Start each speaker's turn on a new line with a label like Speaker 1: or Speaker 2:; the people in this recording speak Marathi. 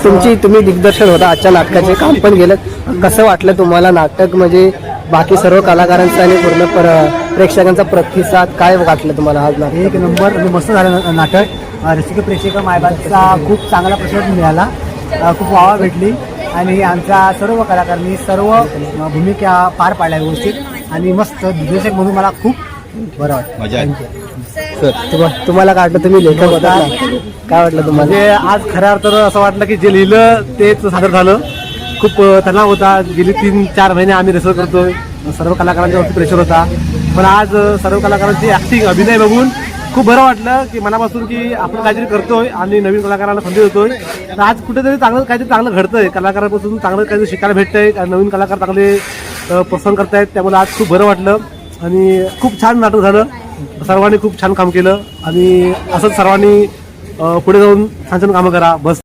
Speaker 1: तुम्ही दिग्दर्शन होता आजच्या नाटकाचे, काम पण गेलं, कसं वाटलं तुम्हाला नाटक? म्हणजे बाकी सर्व कलाकारांचा आणि पूर्ण प्रेक्षकांचा प्रतिसाद काय वाटलं तुम्हाला आज नाटक?
Speaker 2: एक नंबर आणि मस्त झालं नाटक. रसिक प्रेक्षक मायबाचा खूप चांगला प्रतिसाद मिळाला, खूप वावा भेटली आणि आमच्या सर्व कलाकारांनी सर्व भूमिका पार पाडल्या व्यवस्थित आणि मस्त दिग्दर्शक म्हणून मला खूप बरं वाटतं.
Speaker 3: मजा
Speaker 1: तुम्हाला काय वाटलं? तुम्ही लेखक होता, काय वाटलं तुम्हाला?
Speaker 2: म्हणजे आज खऱ्या अर्थानं असं वाटलं की जे लिहिलं तेच सादर झालं. खूप तणाव होता, गेली 3-4 महिने आम्ही रिसर्च करतोय, सर्व कलाकारांच्या वरती प्रेशर होता, पण आज सर्व कलाकारांची ऍक्टिंग अभिनय बघून खूप बरं वाटलं की मनापासून की आपण काहीतरी करतोय आणि नवीन कलाकारांना संधी देतोय. तर आज कुठेतरी काहीतरी चांगलं घडतंय, कलाकारांपासून चांगलं काहीतरी शिकायला भेटतंय, नवीन कलाकार चांगले पसंत करतायत, त्यामुळे आज खूप बरं वाटलं आणि खूप छान नाटक झालं. सर्वांनी खूप छान काम केलं आणि असंच सर्वांनी पुढे जाऊन छान छान कामं करा बस.